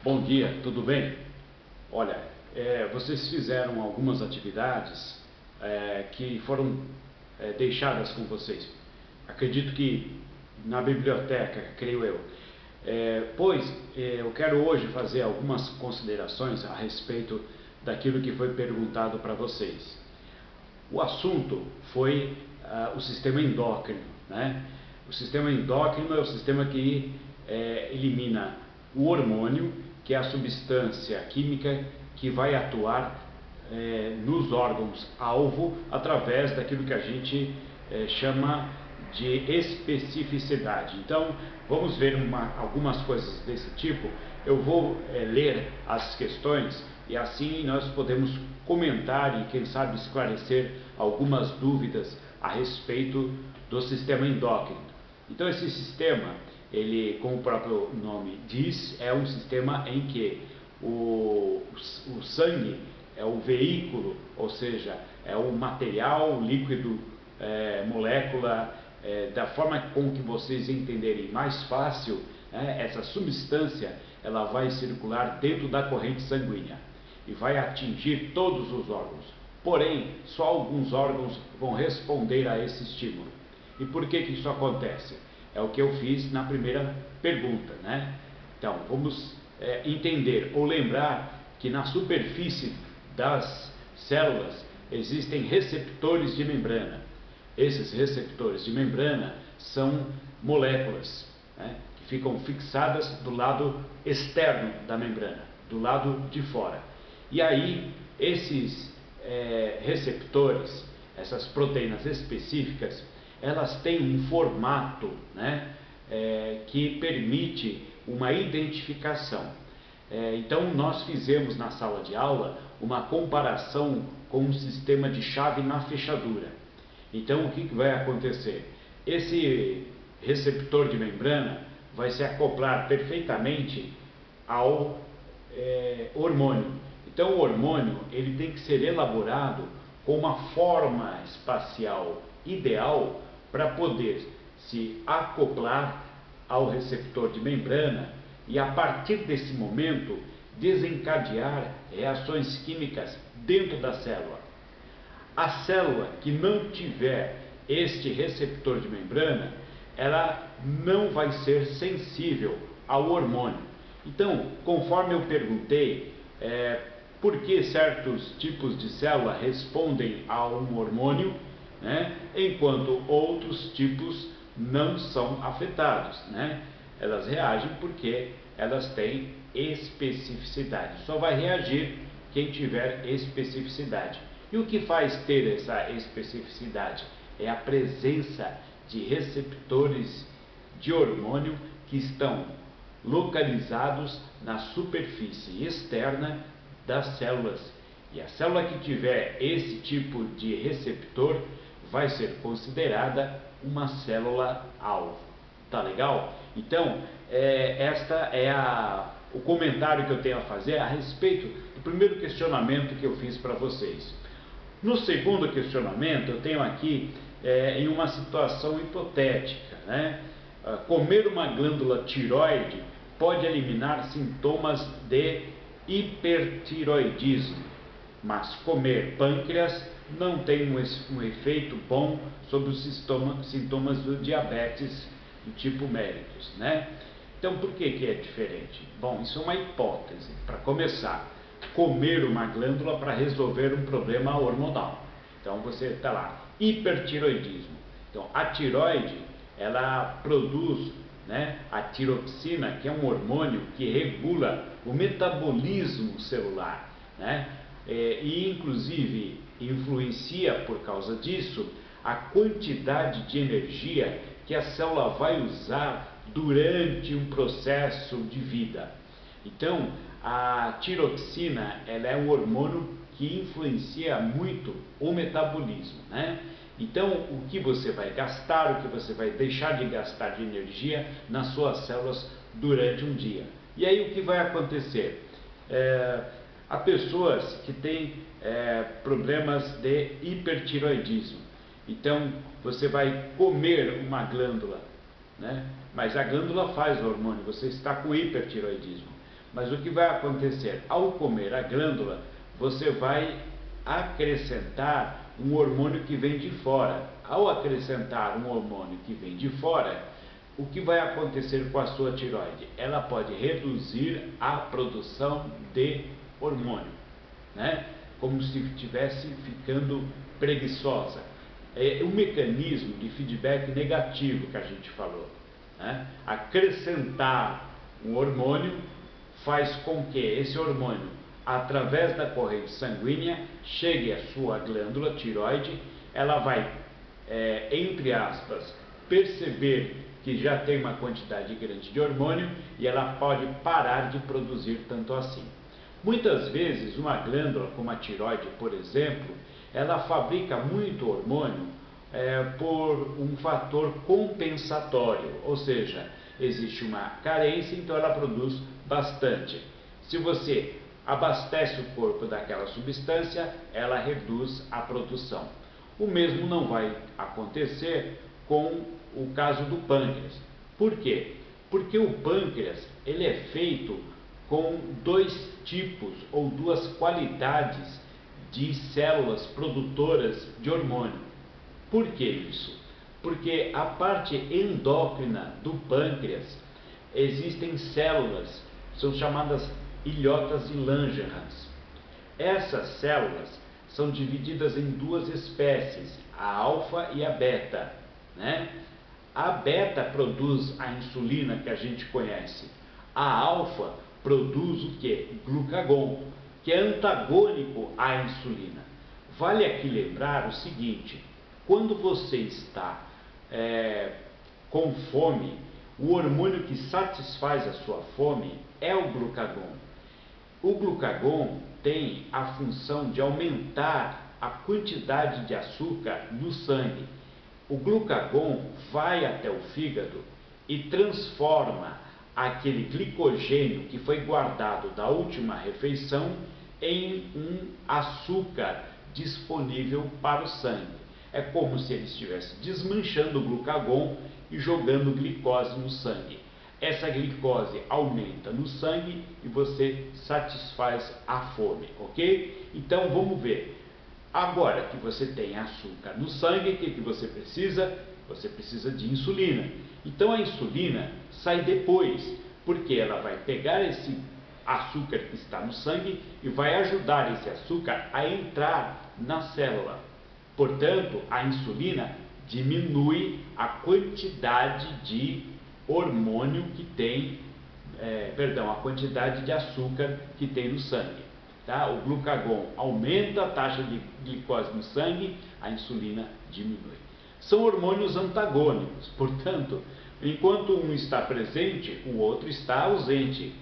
Bom dia, tudo bem? Olha, vocês fizeram algumas atividades que foram deixadas com vocês. Acredito que na biblioteca, creio eu. Eu quero hoje fazer algumas considerações a respeito daquilo que foi perguntado para vocês. O assunto foi o sistema endócrino, né? O sistema endócrino é o sistema que elimina o hormônio, que é a substância química que vai atuar nos órgãos-alvo através daquilo que a gente chama de especificidade. Então, vamos ver algumas coisas desse tipo. Eu vou ler as questões e assim nós podemos comentar e, quem sabe, esclarecer algumas dúvidas a respeito do sistema endócrino. Então, esse sistema, ele, como o próprio nome diz, é um sistema em que o sangue é o veículo, ou seja, é o material, líquido, molécula, da forma com que vocês entenderem mais fácil, essa substância ela vai circular dentro da corrente sanguínea e vai atingir todos os órgãos. Porém, só alguns órgãos vão responder a esse estímulo. E por que isso acontece? É o que eu fiz na primeira pergunta, né? Então, vamos entender ou lembrar que na superfície das células existem receptores de membrana. Esses receptores de membrana são moléculas, né, que ficam fixadas do lado externo da membrana, do lado de fora. E aí, esses receptores, essas proteínas específicas, elas têm um formato, né, que permite uma identificação. Então, nós fizemos na sala de aula uma comparação com um sistema de chave na fechadura. Então, o que vai acontecer? Esse receptor de membrana vai se acoplar perfeitamente ao hormônio. Então, o hormônio ele tem que ser elaborado com uma forma espacial ideal para poder se acoplar ao receptor de membrana e, a partir desse momento, desencadear reações químicas dentro da célula. A célula que não tiver este receptor de membrana, ela não vai ser sensível ao hormônio. Então, conforme eu perguntei, por que certos tipos de célula respondem a um hormônio, né, enquanto outros tipos não são afetados, né? Elas reagem porque elas têm especificidade. Só vai reagir quem tiver especificidade. E o que faz ter essa especificidade? É a presença de receptores de hormônio que estão localizados na superfície externa das células. E a célula que tiver esse tipo de receptor vai ser considerada uma célula-alvo. Tá legal? Então, esta é o comentário que eu tenho a fazer a respeito do primeiro questionamento que eu fiz para vocês. No segundo questionamento, eu tenho aqui em uma situação hipotética, né? Comer uma glândula tiroide pode eliminar sintomas de hipertiroidismo, mas comer pâncreas não tem um efeito bom sobre os sintomas do diabetes do tipo mellitus, né? Então, por que é diferente? Bom, isso é uma hipótese. Para começar, comer uma glândula para resolver um problema hormonal. Então, você está lá, hipertiroidismo. Então, a tiroide, ela produz, né, a tiroxina, que é um hormônio que regula o metabolismo celular, né? E, inclusive, influencia, por causa disso, a quantidade de energia que a célula vai usar durante um processo de vida. Então, a tiroxina ela é um hormônio que influencia muito o metabolismo, né? Então, o que você vai gastar, o que você vai deixar de gastar de energia nas suas células durante um dia. E aí, o que vai acontecer? Há pessoas que têm problemas de hipertiroidismo. Então, você vai comer uma glândula, né? Mas a glândula faz o hormônio, você está com hipertiroidismo. Mas o que vai acontecer? Ao comer a glândula, você vai acrescentar um hormônio que vem de fora. Ao acrescentar um hormônio que vem de fora, o que vai acontecer com a sua tireoide? Ela pode reduzir a produção de hormônio, né? Como se estivesse ficando preguiçosa. É um mecanismo de feedback negativo que a gente falou, né? Acrescentar um hormônio faz com que esse hormônio, através da corrente sanguínea, chegue à sua glândula tireoide. Ela vai, entre aspas, perceber que já tem uma quantidade grande de hormônio e ela pode parar de produzir tanto assim. Muitas vezes uma glândula como a tireoide, por exemplo, ela fabrica muito hormônio por um fator compensatório, ou seja, existe uma carência, então ela produz bastante. Se você abastece o corpo daquela substância, ela reduz a produção. O mesmo não vai acontecer com o caso do pâncreas. Por quê? Porque o pâncreas ele é feito com dois tipos ou duas qualidades de células produtoras de hormônio. Por que isso? Porque a parte endócrina do pâncreas existem células, são chamadas ilhotas de Langerhans. Essas células são divididas em duas espécies, a alfa e a beta, né? A beta produz a insulina que a gente conhece. A alfa produz o que? Glucagon, que é antagônico à insulina. Vale aqui lembrar o seguinte: quando você está com fome, o hormônio que satisfaz a sua fome é o glucagon. O glucagon tem a função de aumentar a quantidade de açúcar no sangue. O glucagon vai até o fígado e transforma aquele glicogênio que foi guardado da última refeição em um açúcar disponível para o sangue. É como se ele estivesse desmanchando o glucagon e jogando glicose no sangue. Essa glicose aumenta no sangue e você satisfaz a fome, ok? Então vamos ver. Agora que você tem açúcar no sangue, o que você precisa? Você precisa de insulina. Então a insulina sai depois, porque ela vai pegar esse açúcar que está no sangue e vai ajudar esse açúcar a entrar na célula. Portanto, a insulina diminui a quantidade de hormônio que tem, a quantidade de açúcar que tem no sangue. Tá? O glucagon aumenta a taxa de glicose no sangue, a insulina diminui. São hormônios antagônicos, portanto, enquanto um está presente, o outro está ausente.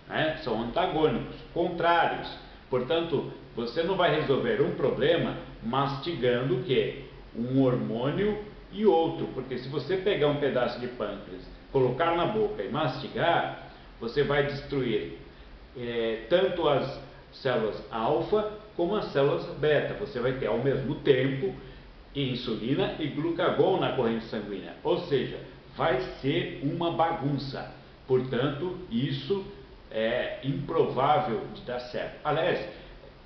Né? São antagônicos, contrários. Portanto, você não vai resolver um problema mastigando o quê? Um hormônio e outro, porque se você pegar um pedaço de pâncreas, colocar na boca e mastigar, você vai destruir tanto as células alfa como as células beta. Você vai ter ao mesmo tempo insulina e glucagon na corrente sanguínea, ou seja, vai ser uma bagunça. Portanto, isso é improvável de dar certo. Aliás,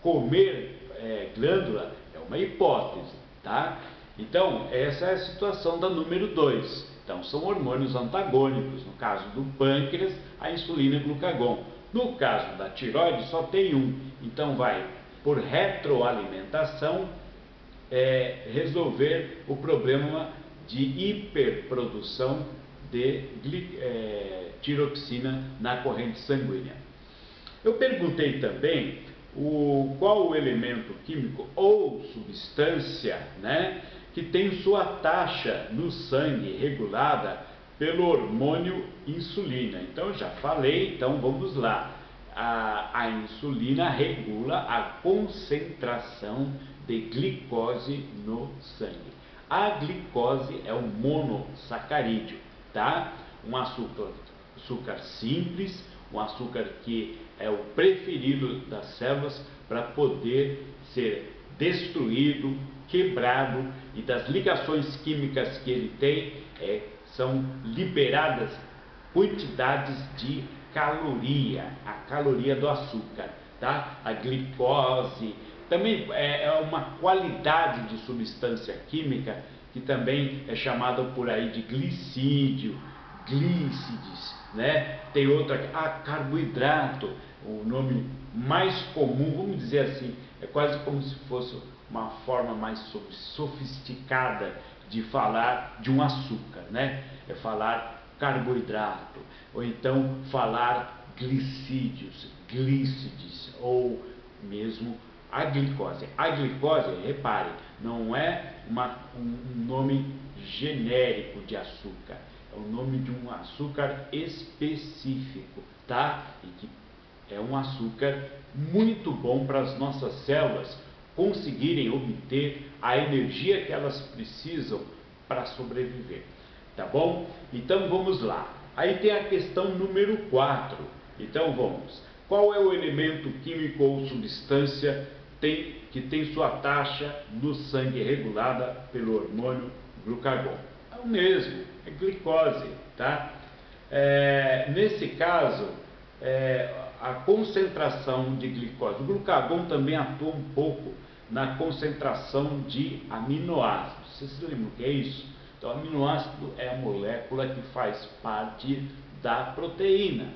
comer glândula é uma hipótese, tá? Então, essa é a situação da número 2. Então, são hormônios antagônicos. No caso do pâncreas, a insulina e o glucagon. No caso da tireoide, só tem um. Então, vai, por retroalimentação, resolver o problema de hiperprodução de tiroxina na corrente sanguínea. Eu perguntei também qual o elemento químico ou substância, né, que tem sua taxa no sangue regulada pelo hormônio insulina. Então, já falei, então vamos lá. A insulina regula a concentração de glicose no sangue. A glicose é um monossacarídeo, tá? Um açúcar simples, um açúcar que é o preferido das células para poder ser destruído, quebrado, e das ligações químicas que ele tem, são liberadas quantidades de a caloria do açúcar, tá? A glicose, também é uma qualidade de substância química que também é chamada por aí de glicídio, glícides, né? Tem outra, carboidrato, o nome mais comum, vamos dizer assim, é quase como se fosse uma forma mais sofisticada de falar de um açúcar, né? É falar carboidrato, ou então falar glicídios, glícides, ou mesmo a glicose. A glicose, repare, não é um nome genérico de açúcar, é o nome de um açúcar específico, tá? E que é um açúcar muito bom para as nossas células conseguirem obter a energia que elas precisam para sobreviver, tá bom? Então vamos lá. Aí tem a questão número 4. Então vamos. Qual é o elemento químico ou substância que tem sua taxa no sangue regulada pelo hormônio glucagon? É o mesmo, é glicose, tá? Nesse caso, a concentração de glicose. O glucagon também atua um pouco na concentração de aminoácidos. Vocês se lembram o que é isso? Então, aminoácido é a molécula que faz parte da proteína.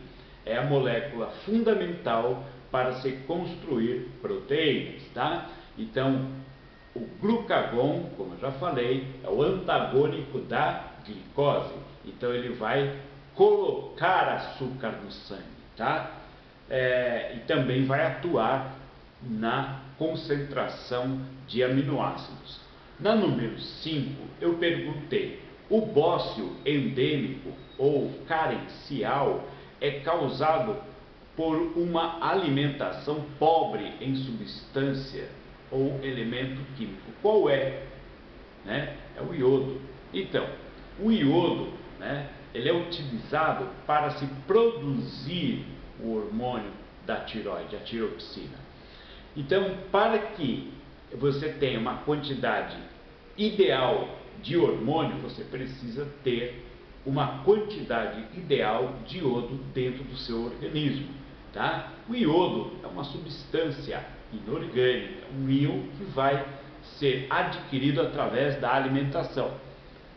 É a molécula fundamental para se construir proteínas, tá? Então, o glucagon, como eu já falei, é o antagônico da glicose. Então, ele vai colocar açúcar no sangue, tá? E também vai atuar na concentração de aminoácidos. Na número 5, eu perguntei, o bócio endêmico ou carencial é causado por uma alimentação pobre em substância ou elemento químico. Qual é? Né? É o iodo. Então, o iodo, né, ele é utilizado para se produzir o hormônio da tireoide, a tiroxina. Então, para que você tenha uma quantidade ideal de hormônio, você precisa ter uma quantidade ideal de iodo dentro do seu organismo, tá? O iodo é uma substância inorgânica, um íon que vai ser adquirido através da alimentação.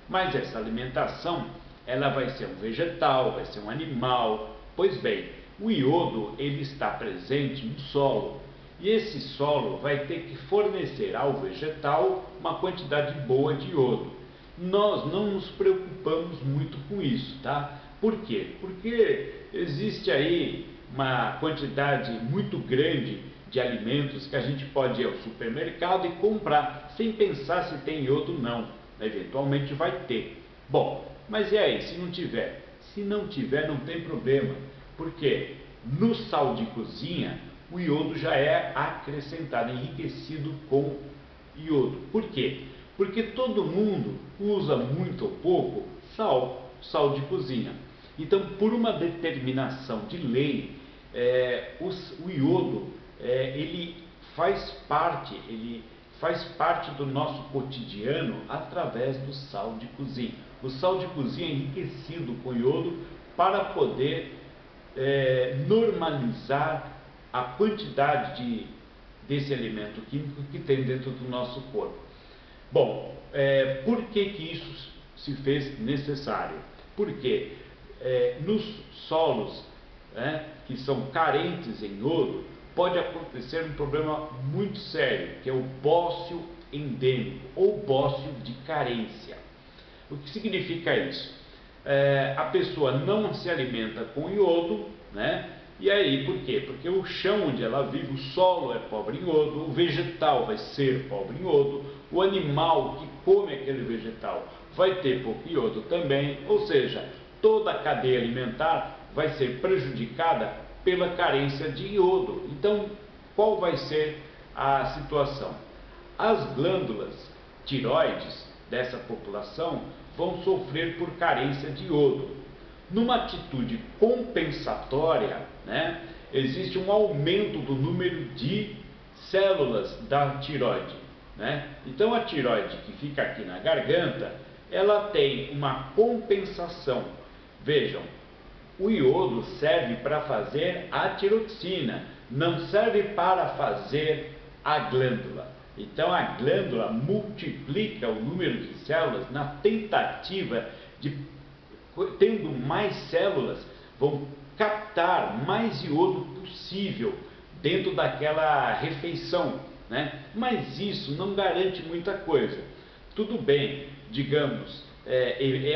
Mas essa alimentação, ela vai ser um vegetal, vai ser um animal. Pois bem, o iodo, ele está presente no solo. E esse solo vai ter que fornecer ao vegetal uma quantidade boa de iodo. Nós não nos preocupamos muito com isso, tá? Por quê? Porque existe aí uma quantidade muito grande de alimentos que a gente pode ir ao supermercado e comprar, sem pensar se tem iodo ou não. Eventualmente vai ter. Bom, mas e aí, se não tiver? Se não tiver, não tem problema, porque no sal de cozinha, o iodo já é acrescentado, enriquecido com iodo. Por quê? Porque todo mundo usa muito ou pouco sal de cozinha. Então, por uma determinação de lei, o iodo, ele faz parte do nosso cotidiano através do sal de cozinha. O sal de cozinha é enriquecido com iodo para poder normalizar a quantidade desse elemento químico que tem dentro do nosso corpo. Bom, por que isso se fez necessário? Porque nos solos que são carentes em iodo, pode acontecer um problema muito sério, que é o bócio endêmico ou bócio de carência. O que significa isso? A pessoa não se alimenta com iodo, né? E aí, por quê? Porque o chão onde ela vive, o solo é pobre em iodo, o vegetal vai ser pobre em iodo, o animal que come aquele vegetal vai ter pouco iodo também, ou seja, toda a cadeia alimentar vai ser prejudicada pela carência de iodo. Então, qual vai ser a situação? As glândulas tiroides dessa população vão sofrer por carência de iodo. Numa atitude compensatória, né, existe um aumento do número de células da tiroide, né? Então, a tiroide que fica aqui na garganta, ela tem uma compensação. Vejam, O iodo serve para fazer a tiroxina, não serve para fazer a glândula. Então a glândula multiplica o número de células na tentativa de, tendo mais células, vão captar mais iodo possível dentro daquela refeição, né? Mas isso não garante muita coisa. Tudo bem, digamos,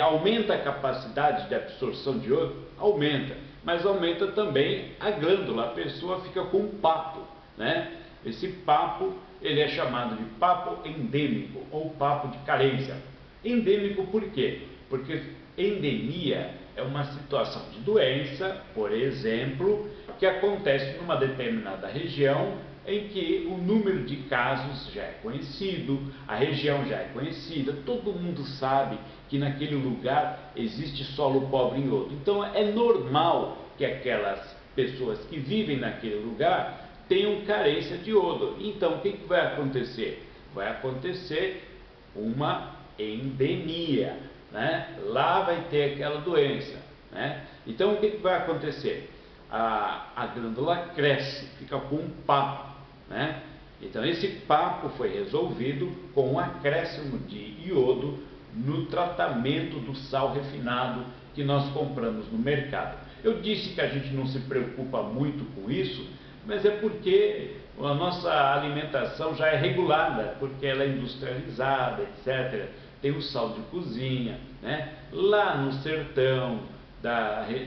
aumenta a capacidade de absorção de iodo? Aumenta, mas aumenta também a glândula, a pessoa fica com um papo, né? Esse papo, ele é chamado de papo endêmico ou papo de carência. Endêmico por quê? Porque endemia é uma situação de doença, por exemplo, que acontece numa determinada região em que o número de casos já é conhecido, a região já é conhecida, todo mundo sabe que naquele lugar existe solo pobre em iodo. Então é normal que aquelas pessoas que vivem naquele lugar tenham carência de iodo. Então o que vai acontecer? Vai acontecer uma endemia, né? Lá vai ter aquela doença, né? Então o que vai acontecer? A glândula cresce, fica com um papo, né? Então esse papo foi resolvido com o acréscimo de iodo no tratamento do sal refinado que nós compramos no mercado. Eu disse que a gente não se preocupa muito com isso, mas é porque a nossa alimentação já é regulada, porque ela é industrializada, etc. Tem o sal de cozinha, né? Lá no sertão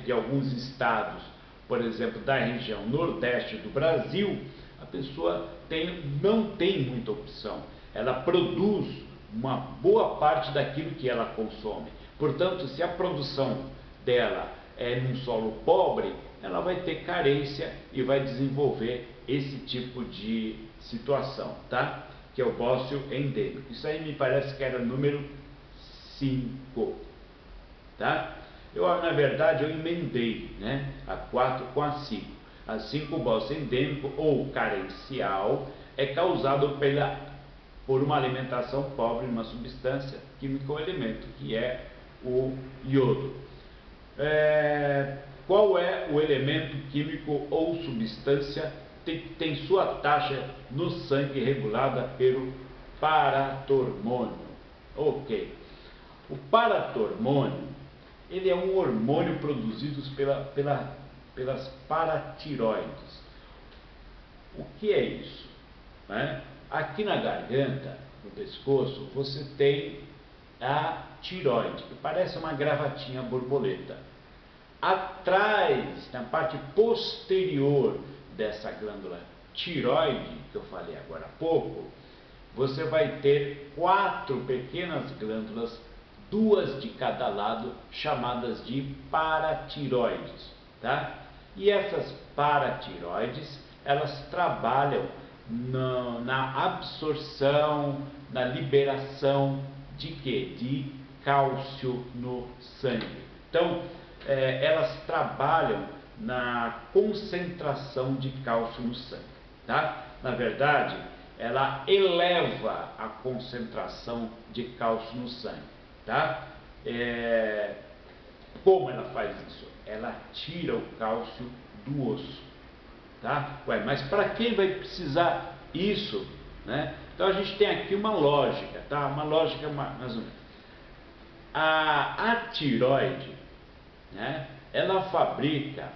de alguns estados, por exemplo, da região nordeste do Brasil, a pessoa não tem muita opção. Ela produz uma boa parte daquilo que ela consome. Portanto, se a produção dela é num solo pobre, ela vai ter carência e vai desenvolver esse tipo de situação, tá? Que é o bócio endêmico. Isso aí me parece que era número 5, tá? Na verdade, eu emendei, né, a 4 com a 5. A 5, o bócio endêmico ou carencial é causado por uma alimentação pobre em uma substância química ou elemento, que é o iodo. Qual é o elemento químico ou substância que tem sua taxa no sangue regulada pelo paratormônio? Ok. O paratormônio, ele é um hormônio produzido pelas paratiroides. O que é isso? Né? Aqui na garganta, no pescoço, você tem a tiroide, que parece uma gravatinha borboleta. Atrás, na parte posterior dessa glândula tiroide, que eu falei agora há pouco, você vai ter 4 pequenas glândulas, 2 de cada lado, chamadas de paratiroides, tá? E essas paratiroides, elas trabalham na absorção, na liberação de quê? De cálcio no sangue. Então, elas trabalham na concentração de cálcio no sangue, tá? Na verdade, ela eleva a concentração de cálcio no sangue, tá? Como ela faz isso? Ela tira o cálcio do osso, tá? Ué, mas para quem vai precisar isso, né? Então a gente tem aqui uma lógica, tá? Uma lógica mais ou menos. A tiroide, né? Ela fabrica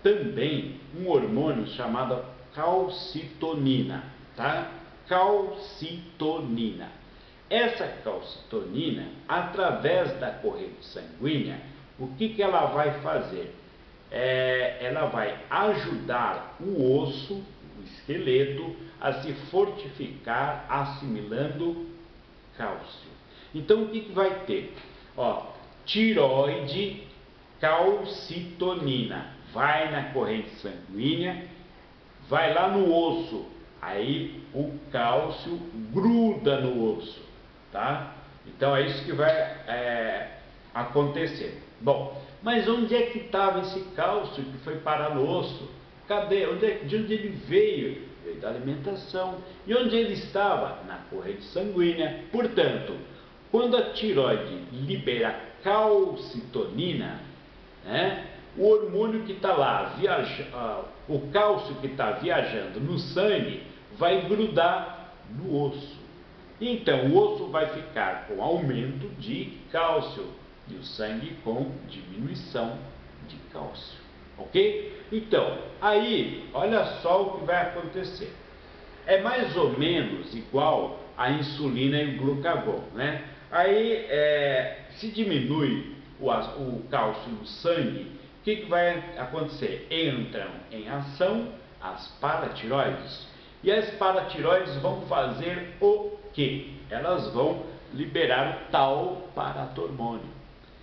também um hormônio chamado calcitonina, tá? Calcitonina. Essa calcitonina, através da corrente sanguínea, o que ela vai fazer? Ela vai ajudar o osso, o esqueleto, a se fortificar assimilando cálcio. Então o que vai ter? Ó, tiroide, calcitonina, vai na corrente sanguínea, vai lá no osso, aí o cálcio gruda no osso, tá? Então é isso que vai acontecer. Bom, mas onde é que estava esse cálcio que foi parar no osso? Cadê? De onde ele veio? Veio da alimentação. E onde ele estava? Na corrente sanguínea. Portanto, quando a tiroide libera calcitonina, né? O hormônio que está lá, o cálcio que está viajando no sangue, vai grudar no osso. Então, o osso vai ficar com aumento de cálcio e o sangue com diminuição de cálcio. Ok? Então, aí, olha só o que vai acontecer. É mais ou menos igual a insulina e o glucagon, né? Aí, se diminui o cálcio no sangue, o que vai acontecer? Entram em ação as paratiroides. E as paratiroides vão fazer o quê? Elas vão liberar o tal paratormônio.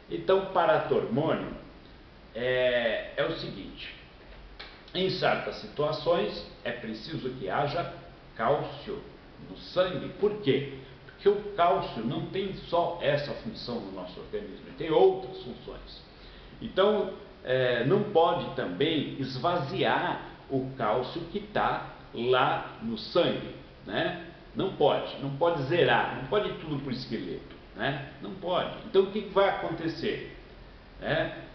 Então, paratormônio é o seguinte: em certas situações é preciso que haja cálcio no sangue. Por quê? Porque o cálcio não tem só essa função no nosso organismo, ele tem outras funções. Então, não pode também esvaziar o cálcio que está lá no sangue, né? Não pode zerar, não pode ir tudo para o esqueleto, né? Não pode. Então, o que vai acontecer?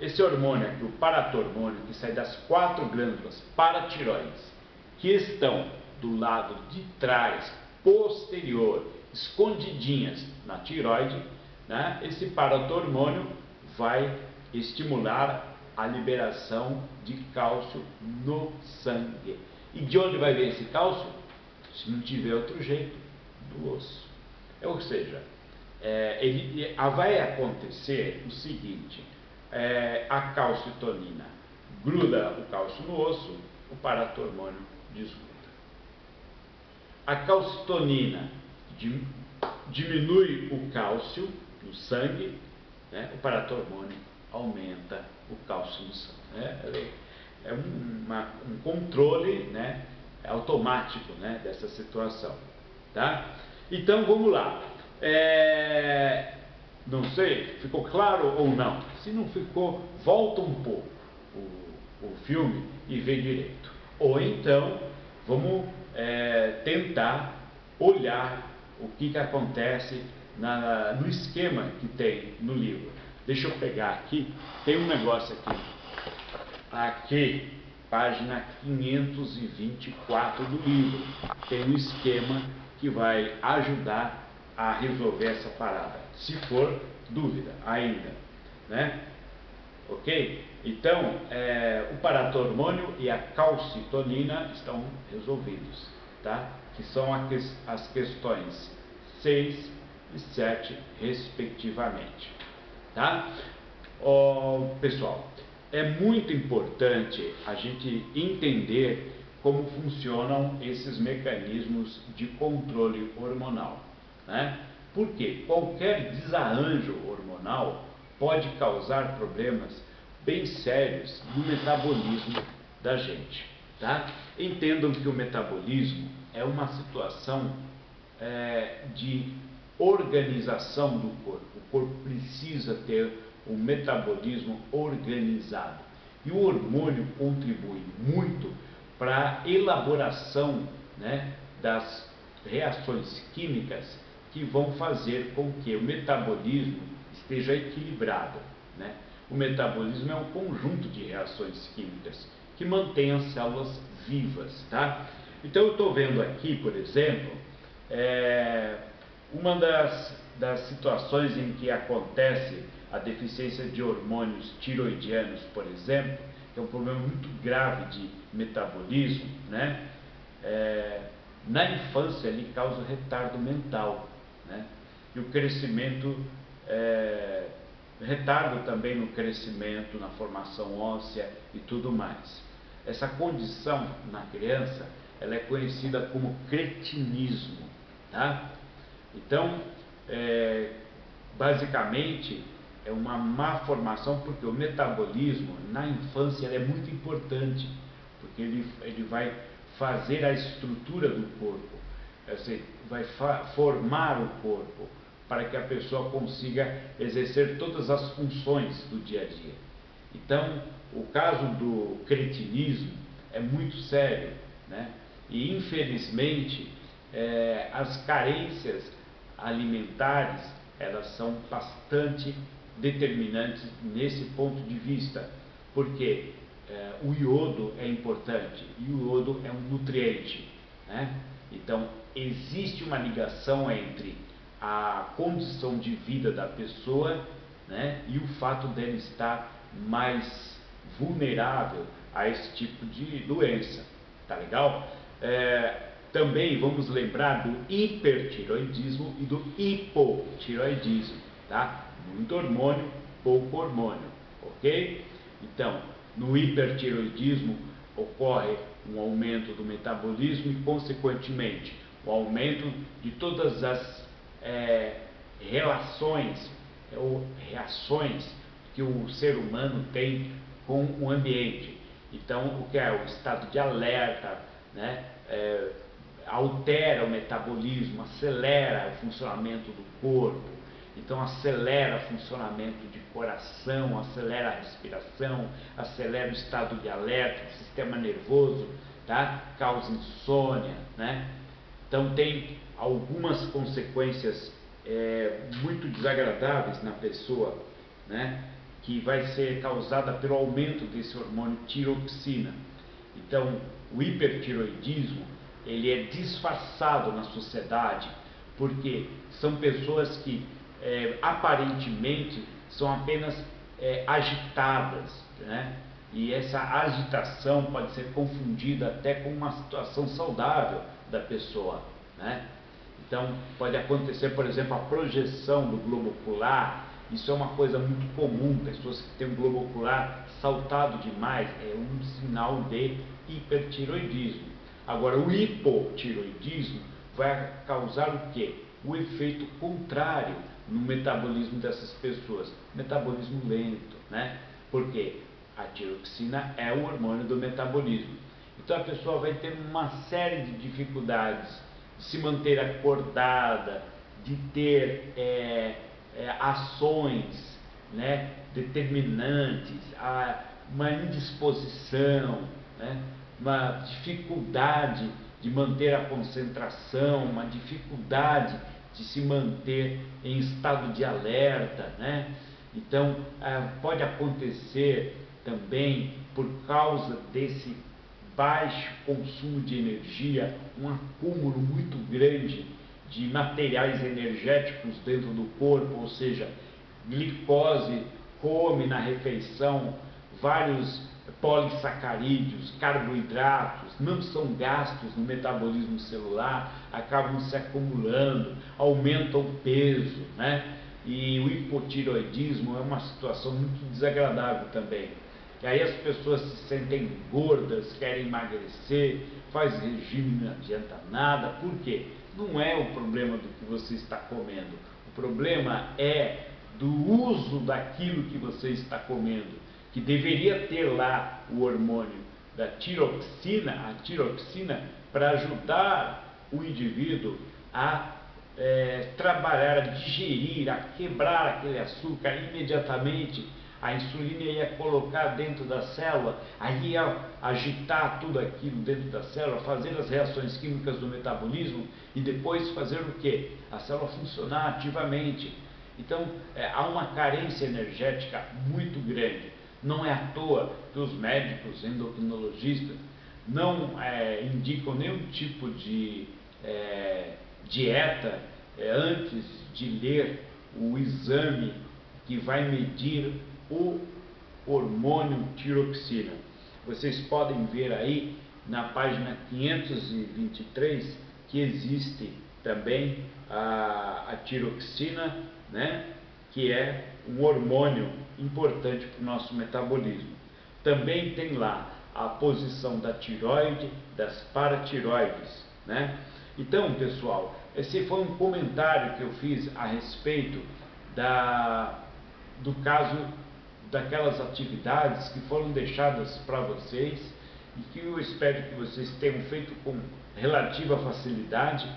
Esse hormônio aqui, o paratormônio, que sai das 4 glândulas paratiroides, que estão do lado de trás, posterior, escondidinhas na tiroide, né? Esse paratormônio vai estimular a liberação de cálcio no sangue. E de onde vai vir esse cálcio? Se não tiver outro jeito, do osso. Ou seja, vai acontecer o seguinte: a calcitonina gruda o cálcio no osso, o paratormônio desgruda. A calcitonina diminui o cálcio no sangue, né? O paratormônio aumenta o cálcio no sangue. É um controle, né, automático, né, dessa situação. Tá? Então vamos lá. Não sei, ficou claro ou não? Se não ficou, volta um pouco o filme e vê direito. Ou então, vamos tentar olhar o que acontece no esquema que tem no livro. Deixa eu pegar aqui, tem um negócio aqui, página 524 do livro. Tem um esquema que vai ajudar a resolver essa parada, se for dúvida ainda, né? Ok? Então, o paratormônio e a calcitonina estão resolvidos, tá? Que são as questões 6 e 7, respectivamente, tá? Pessoal, é muito importante a gente entender como funcionam esses mecanismos de controle hormonal, né? Porque qualquer desarranjo hormonal pode causar problemas bem sérios no metabolismo da gente, tá? Entendam que o metabolismo é uma situação de organização do corpo. O corpo precisa ter um metabolismo organizado. E o hormônio contribui muito para a elaboração, né, das reações químicas que vão fazer com que o metabolismo esteja equilibrado, né? O metabolismo é um conjunto de reações químicas que mantém as células vivas, tá? Então eu estou vendo aqui, por exemplo, uma das situações em que acontece a deficiência de hormônios tiroidianos, por exemplo, que é um problema muito grave de metabolismo, né? Na infância ele causa retardo mental, né? E o crescimento, retardo também no crescimento, na formação óssea e tudo mais. Essa condição na criança, ela é conhecida como cretinismo, tá? Então, basicamente, é uma má formação, porque o metabolismo na infância é muito importante, porque ele vai fazer a estrutura do corpo, vai formar o corpo para que a pessoa consiga exercer todas as funções do dia a dia. Então, o caso do cretinismo é muito sério, né? E infelizmente as carências alimentares, elas são bastante determinantes nesse ponto de vista, porque o iodo é importante e o iodo é um nutriente, né? Então, existe uma ligação entre a condição de vida da pessoa, né, e o fato dele estar mais vulnerável a esse tipo de doença. Tá legal? Também vamos lembrar do hipertiroidismo e do hipotiroidismo, tá? Muito hormônio, pouco hormônio, ok? Então, no hipertiroidismo ocorre um aumento do metabolismo e, consequentemente, o aumento de todas as relações ou reações que o ser humano tem com o ambiente. Então, o que é o estado de alerta, né? Altera o metabolismo, acelera o funcionamento do corpo, então acelera o funcionamento de coração, acelera a respiração, acelera o estado de alerta, o sistema nervoso, tá? Causa insônia, né? Então tem algumas consequências muito desagradáveis na pessoa, né? Que vai ser causada pelo aumento desse hormônio tiroxina. Então, o hipertiroidismo, ele é disfarçado na sociedade, porque são pessoas que aparentemente são apenas agitadas, né? E essa agitação pode ser confundida até com uma situação saudável da pessoa, né? Então, pode acontecer, por exemplo, a projeção do globo ocular. Isso é uma coisa muito comum, pessoas que têm um globo ocular saltado demais, é um sinal de hipertiroidismo. Agora, o hipotiroidismo vai causar o quê? O efeito contrário no metabolismo dessas pessoas, metabolismo lento, né? Porque a tiroxina é o hormônio do metabolismo. Então a pessoa vai ter uma série de dificuldades de se manter acordada, de ter ações, né, determinantes, uma indisposição, né, uma dificuldade de manter a concentração, uma dificuldade de se manter em estado de alerta, né? Então, pode acontecer também, por causa desse baixo consumo de energia, um acúmulo muito grande de materiais energéticos dentro do corpo, ou seja, glicose come na refeição vários polissacarídeos, carboidratos, não são gastos no metabolismo celular, acabam se acumulando, aumentam o peso, né? E o hipotiroidismo é uma situação muito desagradável também. E aí as pessoas se sentem gordas, querem emagrecer, faz regime, não adianta nada. Por quê? Não é o problema do que você está comendo. O problema é do uso daquilo que você está comendo, que deveria ter lá o hormônio da tiroxina, a tiroxina, para ajudar o indivíduo a trabalhar, a digerir, a quebrar aquele açúcar imediatamente. A insulina ia colocar dentro da célula, aí ia agitar tudo aquilo dentro da célula, fazer as reações químicas do metabolismo e depois fazer o quê? A célula funcionar ativamente. Então, há uma carência energética muito grande. Não é à toa que os médicos endocrinologistas não indicam nenhum tipo de dieta antes de ler o exame que vai medir o hormônio tiroxina. Vocês podem ver aí na página 523 que existe também a tiroxina, né, que é um hormônio importante para o nosso metabolismo. Também tem lá a posição da tireoide, das paratireoides, né? Então, pessoal, esse foi um comentário que eu fiz a respeito do caso daquelas atividades que foram deixadas para vocês e que eu espero que vocês tenham feito com relativa facilidade.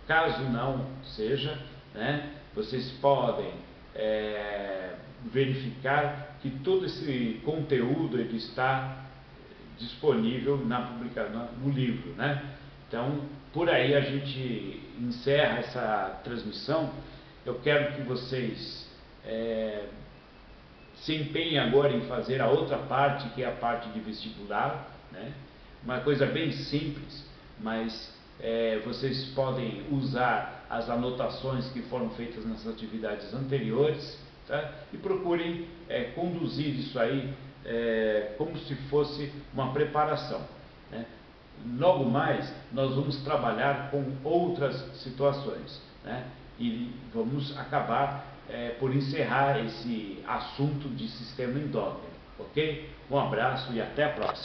Caso não seja, né, vocês podem verificar que todo esse conteúdo ele está disponível na publicação, no livro, né? Então, por aí a gente encerra essa transmissão. Eu quero que vocês se empenhem agora em fazer a outra parte, que é a parte de vestibular, né? Uma coisa bem simples, mas vocês podem usar as anotações que foram feitas nas atividades anteriores, tá? E procurem conduzir isso aí como se fosse uma preparação, né? Logo mais nós vamos trabalhar com outras situações, né? E vamos acabar por encerrar esse assunto de sistema endócrino, ok? Um abraço e até a próxima.